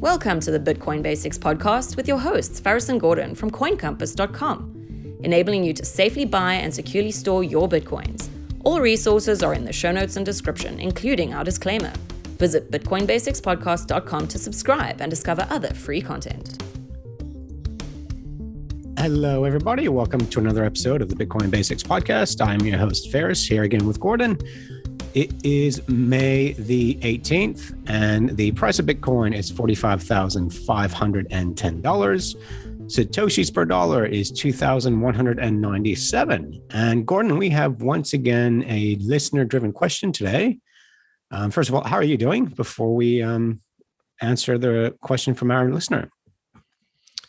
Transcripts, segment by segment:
Welcome to the Bitcoin Basics podcast with your hosts, Faris and Gordon from CoinCompass.com, enabling you to safely buy and securely store your Bitcoins. All resources are in the show notes and description, including our disclaimer. Visit BitcoinBasicsPodcast.com to subscribe and discover other free content. Hello, everybody. Welcome to another episode of the Bitcoin Basics podcast. I'm your host, Faris, here again with Gordon. It is May the 18th, and the price of Bitcoin is $45,510. Satoshis per dollar is 2,197. And Gordon, we have once again a listener-driven question today. First of all, how are you doing before we answer the question from our listener?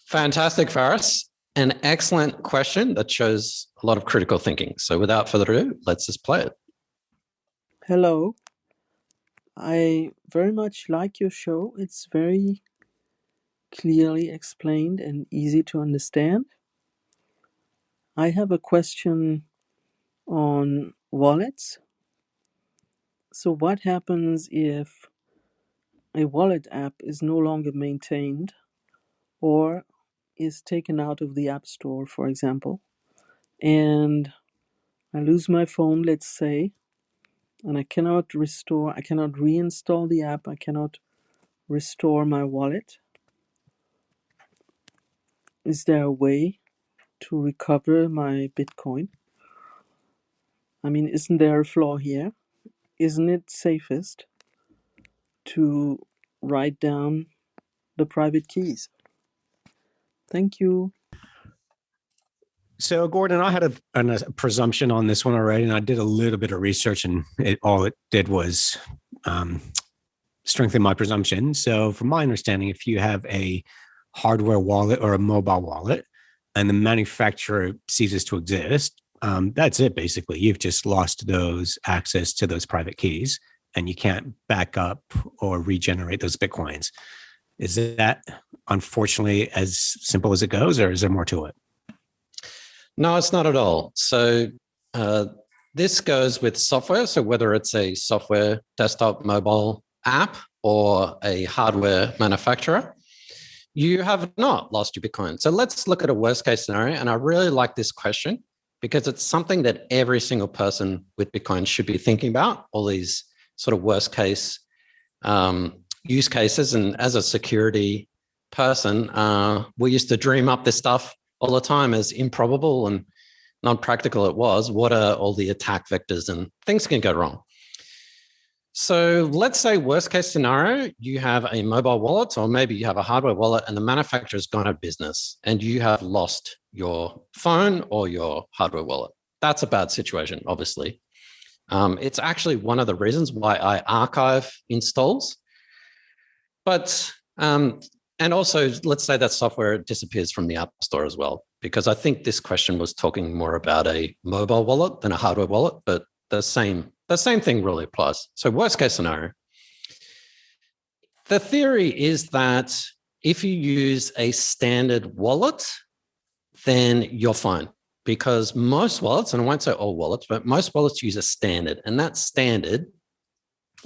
Fantastic, Faris. An excellent question that shows a lot of critical thinking. So without further ado, let's just play it. Hello. I very much like your show. It's very clearly explained and easy to understand. I have a question on wallets. So what happens if a wallet app is no longer maintained or is taken out of the App Store, for example, and I lose my phone, let's say, and I cannot reinstall the app, I cannot restore my wallet? Is there a way to recover my Bitcoin? I mean, isn't there a flaw here? Isn't it safest to write down the private keys? Thank you. So, Gordon, I had a presumption on this one already, and I did a little bit of research, and all it did was strengthen my presumption. So, from my understanding, if you have a hardware wallet or a mobile wallet, and the manufacturer ceases to exist, that's it, basically. You've just lost those access to those private keys, and you can't back up or regenerate those Bitcoins. Is that, unfortunately, as simple as it goes, or is there more to it? No, it's not at all. So this goes with software. So whether it's a software, desktop, mobile app, or a hardware manufacturer, you have not lost your Bitcoin. So let's look at a worst case scenario. And I really like this question because it's something that every single person with Bitcoin should be thinking about, all these sort of worst case use cases. And as a security person, we used to dream up this stuff all the time as improbable and non-practical it was. What are all the attack vectors, and things can go wrong. So let's say worst case scenario, you have a mobile wallet, or maybe you have a hardware wallet, and the manufacturer's gone out of business and you have lost your phone or your hardware wallet. That's a bad situation, obviously. It's actually one of the reasons why I archive installs. But and also, let's say that software disappears from the App Store as well, because I think this question was talking more about a mobile wallet than a hardware wallet, but the same thing really applies. So worst case scenario, the theory is that if you use a standard wallet, then you're fine, because most wallets, and I won't say all wallets, but most wallets use a standard, and that standard,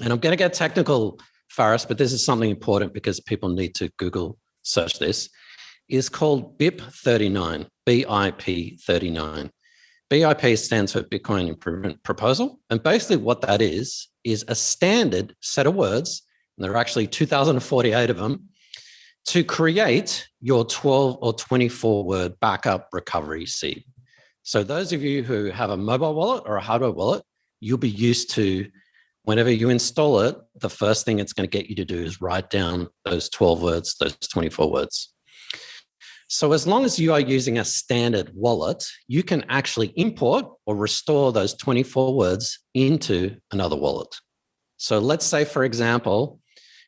and I'm going to get technical, Faris, but this is something important because people need to Google search this, is called BIP39, BIP39. BIP stands for Bitcoin Improvement Proposal. And basically what that is a standard set of words, and there are actually 2,048 of them, to create your 12 or 24 word backup recovery seed. So those of you who have a mobile wallet or a hardware wallet, you'll be used to, whenever you install it, the first thing it's going to get you to do is write down those 12 words, those 24 words. So as long as you are using a standard wallet, you can actually import or restore those 24 words into another wallet. So let's say, for example,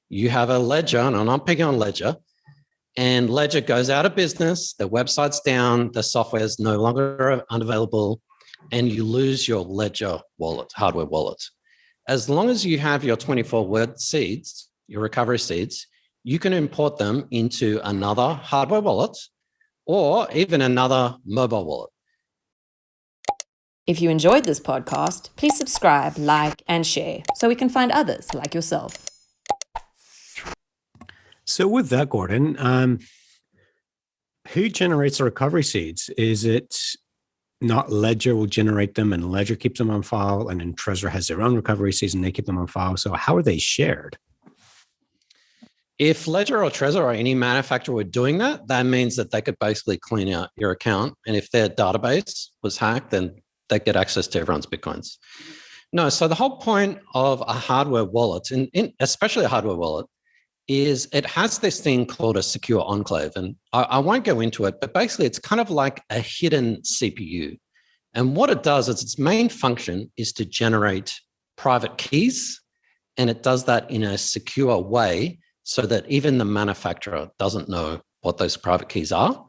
you have a Ledger, and I'm not picking on Ledger, and Ledger goes out of business, the website's down, the software is no longer unavailable, and you lose your Ledger wallet, hardware wallet. As long as you have your 24 word seeds, your recovery seeds, you can import them into another hardware wallet or even another mobile wallet. If you enjoyed this podcast, please subscribe, like, and share so we can find others like yourself. So with that, Gordon, who generates the recovery seeds? Is it not Ledger will generate them and Ledger keeps them on file, and then Trezor has their own recovery seeds and they keep them on file? So how are they shared? If Ledger or Trezor or any manufacturer were doing that, that means that they could basically clean out your account. And if their database was hacked, then they get access to everyone's Bitcoins. No, so the whole point of a hardware wallet, and especially a hardware wallet, is it has this thing called a secure enclave. And I won't go into it, but basically it's kind of like a hidden CPU. And what it does is its main function is to generate private keys. And it does that in a secure way so that even the manufacturer doesn't know what those private keys are.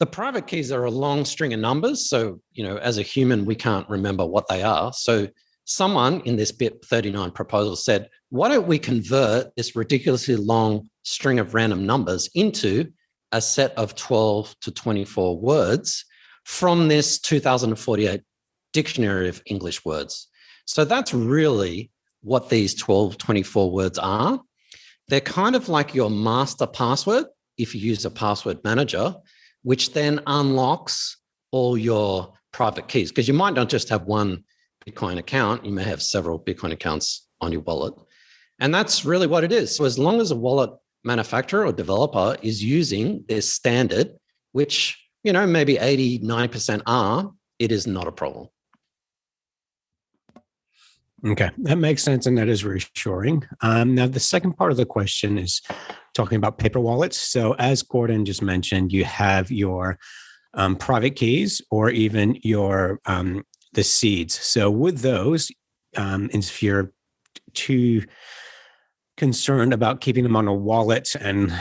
The private keys are a long string of numbers. So, as a human, we can't remember what they are. So someone in this BIP 39 proposal said, why don't we convert this ridiculously long string of random numbers into a set of 12 to 24 words from this 2048 dictionary of English words? So that's really what these 12, 24 words are. They're kind of like your master password if you use a password manager, which then unlocks all your private keys, because you might not just have one Bitcoin account, you may have several Bitcoin accounts on your wallet. And that's really what it is. So as long as a wallet manufacturer or developer is using this standard, which, maybe 80, 90% are, it is not a problem. Okay, that makes sense, and that is reassuring. Now, the second part of the question is talking about paper wallets. So as Gordon just mentioned, you have your private keys or even your the seeds. So with those, if you're too concerned about keeping them on a wallet and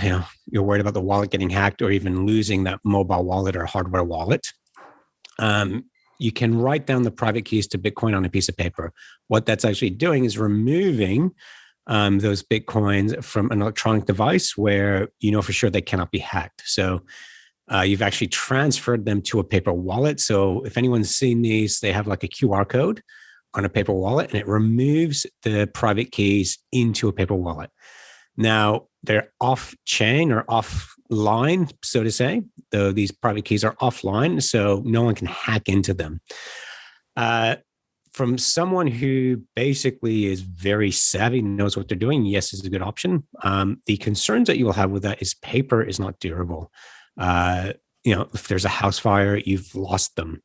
you're worried about the wallet getting hacked or even losing that mobile wallet or hardware wallet, you can write down the private keys to Bitcoin on a piece of paper. What that's actually doing is removing those Bitcoins from an electronic device where for sure they cannot be hacked. So you've actually transferred them to a paper wallet. So if anyone's seen these, they have like a QR code on a paper wallet, and it removes the private keys into a paper wallet. Now, they're off-chain or offline, so to say. Though these private keys are offline, so no one can hack into them. From someone who basically is very savvy, knows what they're doing, yes, it's a good option. The concerns that you will have with that is paper is not durable. If there's a house fire, you've lost them.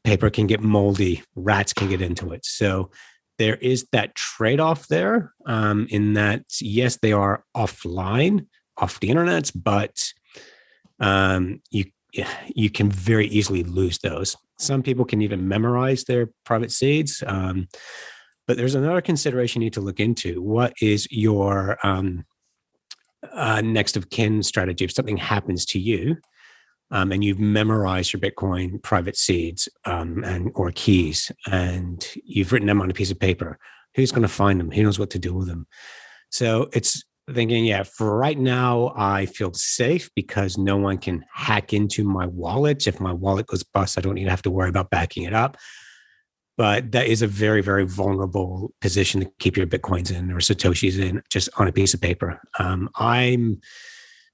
Paper can get moldy, rats can get into it. So there is that trade-off there in that, yes, they are offline, off the internet, but you can very easily lose those. Some people can even memorize their private seeds. But there's another consideration you need to look into. What is your next of kin strategy if something happens to you? And you've memorized your Bitcoin private seeds or keys, and you've written them on a piece of paper. Who's going to find them? Who knows what to do with them? So it's thinking, for right now, I feel safe because no one can hack into my wallet. If my wallet goes bust, I don't even have to worry about backing it up. But that is a very, very vulnerable position to keep your Bitcoins in or Satoshis in just on a piece of paper. I'm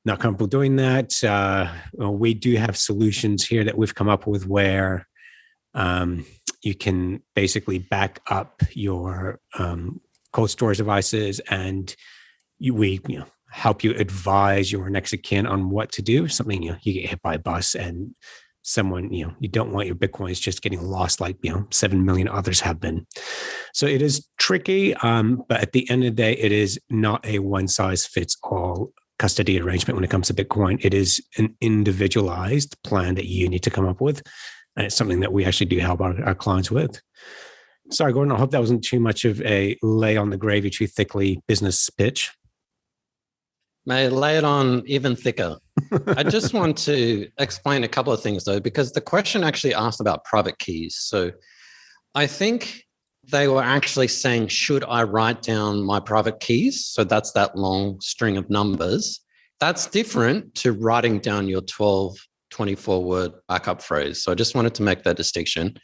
not comfortable doing that. We do have solutions here that we've come up with where you can basically back up your cold storage devices, and we help you advise your next of kin on what to do. Something you get hit by a bus and someone you don't want your Bitcoins just getting lost like 7 million others have been. So it is tricky, but at the end of the day, it is not a one size fits all custody arrangement when it comes to Bitcoin. It is an individualized plan that you need to come up with. And it's something that we actually do help our clients with. Sorry, Gordon, I hope that wasn't too much of a lay on the gravy too thickly business pitch. May I lay it on even thicker. I just want to explain a couple of things though, because the question actually asked about private keys. So I think they were actually saying, should I write down my private keys? So that's that long string of numbers. That's different to writing down your 12, 24 word backup phrase. So I just wanted to make that distinction.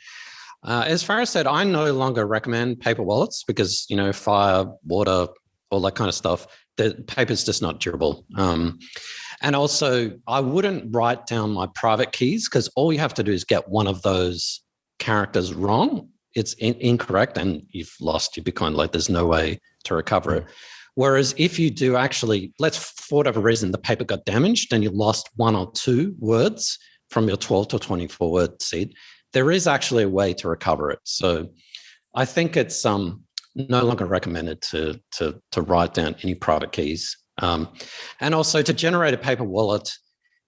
As Farah said, I no longer recommend paper wallets because, fire, water, all that kind of stuff. The paper's just not durable. And also, I wouldn't write down my private keys because all you have to do is get one of those characters wrong. It's incorrect and you've lost your Bitcoin. Like there's no way to recover it. Whereas if you do actually, for whatever reason, the paper got damaged and you lost 1 or 2 words from your 12 to 24 word seed, there is actually a way to recover it. So I think it's no longer recommended to write down any private keys. And also to generate a paper wallet,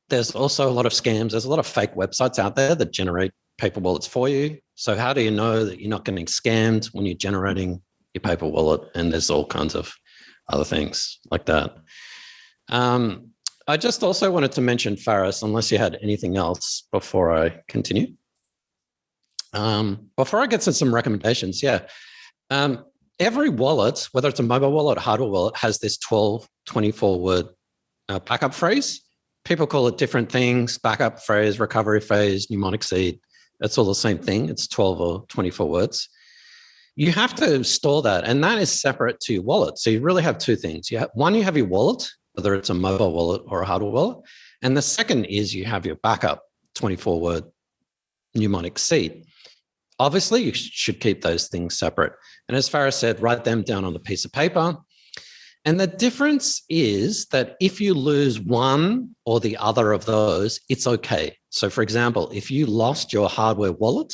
there's also a lot of scams. There's a lot of fake websites out there that generate paper wallets for you. So how do you know that you're not getting scammed when you're generating your paper wallet? And there's all kinds of other things like that. I just also wanted to mention, Faris, unless you had anything else before I continue. Before I get to some recommendations, every wallet, whether it's a mobile wallet or hardware wallet, has this 12, 24-word backup phrase. People call it different things: backup phrase, recovery phrase, mnemonic seed. It's all the same thing. It's 12 or 24 words. You have to store that, and that is separate to your wallet. So you really have 2 things. You have your wallet, whether it's a mobile wallet or a hardware wallet. And the second is you have your backup 24-word mnemonic seed. Obviously, you should keep those things separate. And as Faris said, write them down on a piece of paper. And the difference is that if you lose one or the other of those, it's okay. So for example, if you lost your hardware wallet,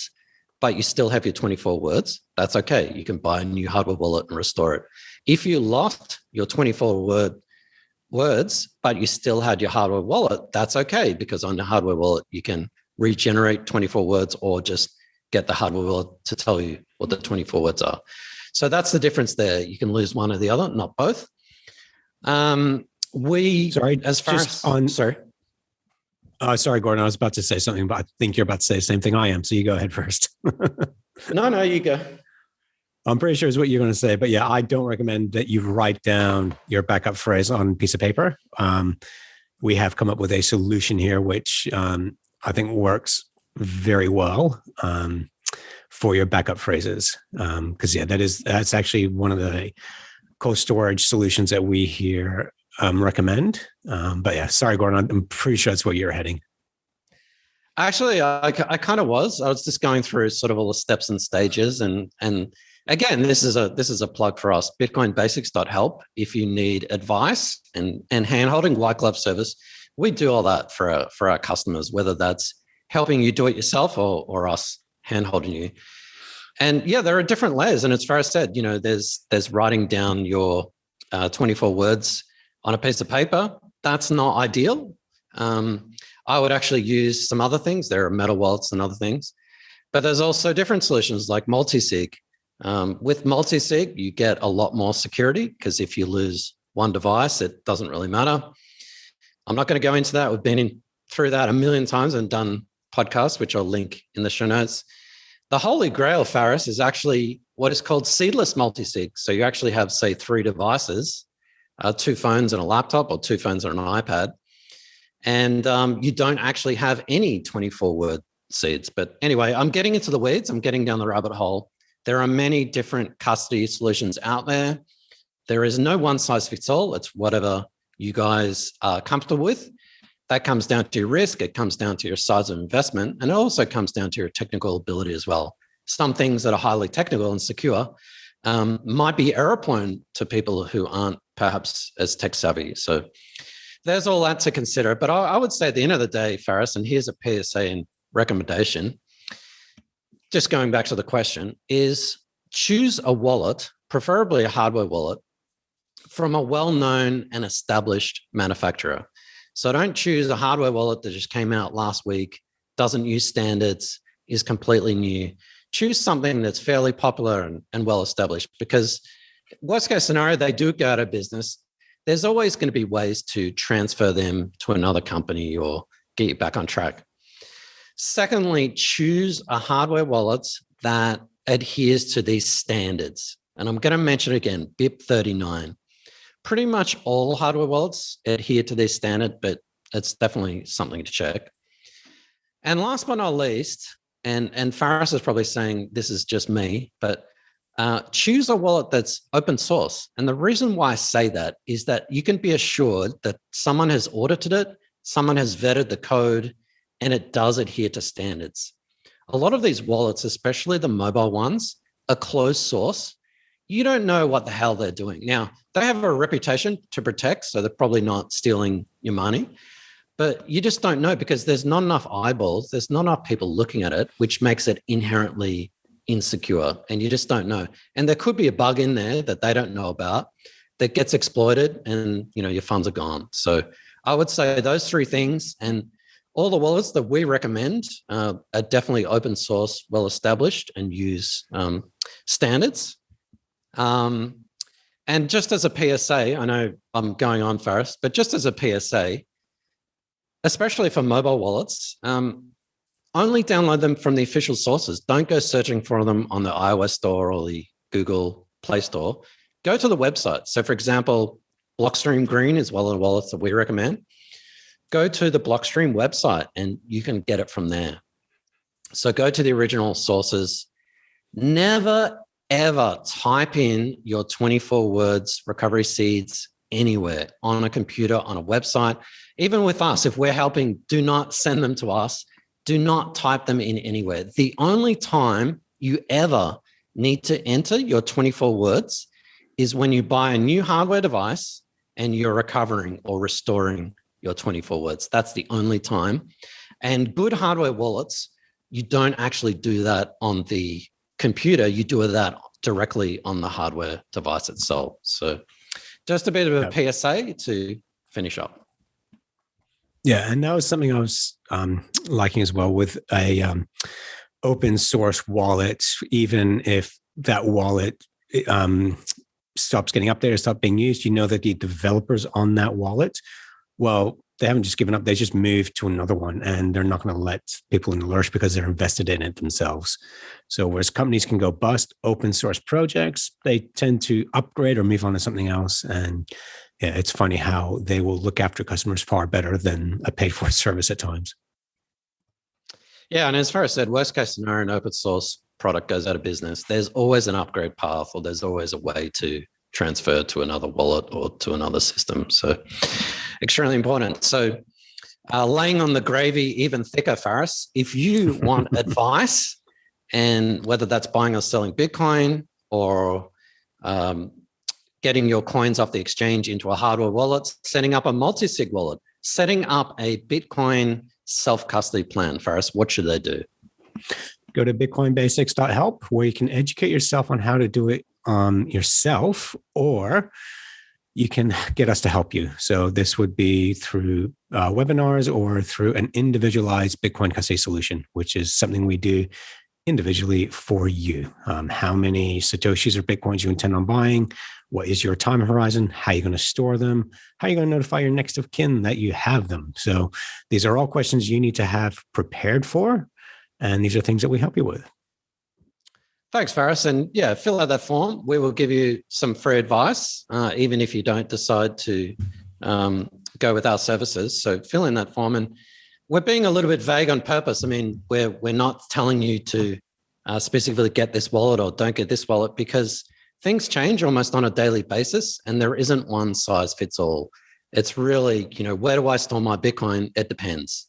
but you still have your 24 words, that's okay. You can buy a new hardware wallet and restore it. If you lost your 24 words, but you still had your hardware wallet, that's okay, because on the hardware wallet, you can regenerate 24 words or just get the hardware wallet to tell you what the 24 words are. So that's the difference there. You can lose one or the other, not both. Sorry, Gordon, I was about to say something, but I think you're about to say the same thing I am. So you go ahead first. No, you go. I'm pretty sure it's what you're going to say, but yeah, I don't recommend that you write down your backup phrase on a piece of paper. We have come up with a solution here, which I think works very well for your backup phrases. Because that's actually one of the cold storage solutions that we here recommend. But yeah, sorry, Gordon, I'm pretty sure that's where you're heading. Actually, I kind of was. I was just going through sort of all the steps and stages, and again, this is a plug for us. BitcoinBasics.help. If you need advice and hand-holding, white glove service, we do all that for our customers, whether that's helping you do it yourself or us hand-holding you. And yeah, there are different layers. And as Faris said, there's writing down your 24 words on a piece of paper. That's not ideal. I would actually use some other things. There are meta wallets and other things, but there's also different solutions like multi-sig. With multi-sig, you get a lot more security because if you lose one device, it doesn't really matter. I'm not going to go into that. We've been through that a million times and done podcasts, which I'll link in the show notes. The holy grail, Faris, is actually what is called seedless multi-sig. So you actually have, say, 3 devices, 2 phones and a laptop, or 2 phones and an iPad. And you don't actually have any 24-word seeds. But anyway, I'm getting into the weeds. I'm getting down the rabbit hole. There are many different custody solutions out there. There is no one size fits all. It's whatever you guys are comfortable with. That comes down to your risk. It comes down to your size of investment. And it also comes down to your technical ability as well. Some things that are highly technical and secure might be error prone to people who aren't perhaps as tech savvy. So there's all that to consider. But I would say at the end of the day, Faris, and here's a PSA and recommendation, just going back to the question, is choose a wallet, preferably a hardware wallet, from a well-known and established manufacturer. So don't choose a hardware wallet that just came out last week, doesn't use standards, is completely new. Choose something that's fairly popular and well-established, because worst case scenario, they do go out of business. There's always going to be ways to transfer them to another company or get you back on track. Secondly, choose a hardware wallet that adheres to these standards. And I'm going to mention again, BIP 39. Pretty much all hardware wallets adhere to this standard, but it's definitely something to check. And last but not least, and Faris is probably saying this is just me, but choose a wallet that's open source. And the reason why I say that is that you can be assured that someone has audited it, someone has vetted the code, and it does adhere to standards. A lot of these wallets, especially the mobile ones, are closed source. You don't know what the hell they're doing. Now, they have a reputation to protect, so they're probably not stealing your money, but you just don't know because there's not enough eyeballs, there's not enough people looking at it, which makes it inherently insecure, and you just don't know. And there could be a bug in there that they don't know about that gets exploited, and your funds are gone. So I would say those three things, and all the wallets that we recommend are definitely open source, well established, and use standards. And just as a PSA, I know I'm going on, Faris, but just as a PSA, especially for mobile wallets, only download them from the official sources. Don't go searching for them on the iOS store or the Google Play Store. Go to the website. So, for example, Blockstream Green is one of the wallets that we recommend. Go to the Blockstream website and you can get it from there. So go to the original sources. Never, ever type in your 24 words recovery seeds anywhere, on a computer, on a website. Even with us, if we're helping, do not send them to us. Do not type them in anywhere. The only time you ever need to enter your 24 words is when you buy a new hardware device and you're recovering or restoring your 24 words. That's the only time. And good hardware wallets, you don't actually do that on the computer. You do that directly on the hardware device itself. So just a bit of a PSA to finish up. Yeah, and that was something I was liking as well with a open source wallet. Even if that wallet stops getting updated, stops being used, you know that the developers on that wallet, well, they haven't just given up; they just moved to another one, and they're not going to let people in the lurch because they're invested in it themselves. So, whereas companies can go bust, open source projects, they tend to upgrade or move on to something else. And yeah, it's funny how they will look after customers far better than a paid-for service at times. Yeah, and as far as said, worst case scenario, an open source product goes out of business. There's always an upgrade path, or there's always a way to transfer to another wallet or to another system. So extremely important. So laying on the gravy even thicker, Faris, if you want advice, and whether that's buying or selling Bitcoin or getting your coins off the exchange into a hardware wallet, setting up a multi-sig wallet, setting up a Bitcoin self-custody plan, Faris, what should they do? Go to bitcoinbasics.help, where you can educate yourself on how to do it yourself, or you can get us to help you. So this would be through webinars or through an individualized Bitcoin custody solution, which is something we do individually for you. How many Satoshis or Bitcoins you intend on buying? What is your time horizon? How are you going to store them? How are you going to notify your next of kin that you have them? So these are all questions you need to have prepared for. And these are things that we help you with. Thanks, Faris. And yeah, fill out that form. We will give you some free advice, even if you don't decide to go with our services. So fill in that form. And we're being a little bit vague on purpose. I mean, we're not telling you to specifically get this wallet or don't get this wallet, because things change almost on a daily basis, and there isn't one size fits all. It's really, where do I store my Bitcoin? It depends.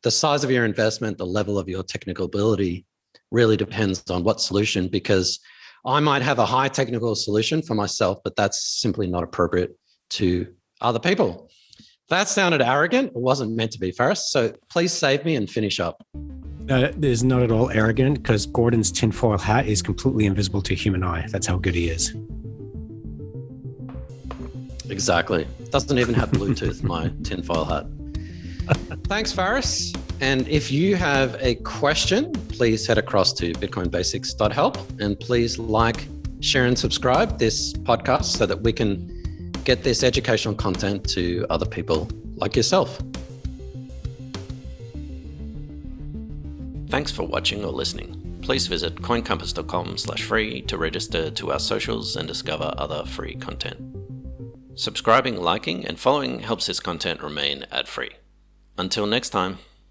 The size of your investment, the level of your technical ability really depends on what solution, because I might have a high technical solution for myself, but that's simply not appropriate to other people. That sounded arrogant. It wasn't meant to be, Faris. So please save me and finish up. It is not at all arrogant, because Gordon's tinfoil hat is completely invisible to human eye. That's how good he is. Exactly. Doesn't even have Bluetooth, my tinfoil hat. Thanks, Faris. And if you have a question, please head across to bitcoinbasics.help, and please like, share, and subscribe this podcast so that we can get this educational content to other people like yourself. Thanks for watching or listening. Please visit coincompass.com/free to register to our socials and discover other free content. Subscribing, liking, and following helps this content remain ad-free. Until next time.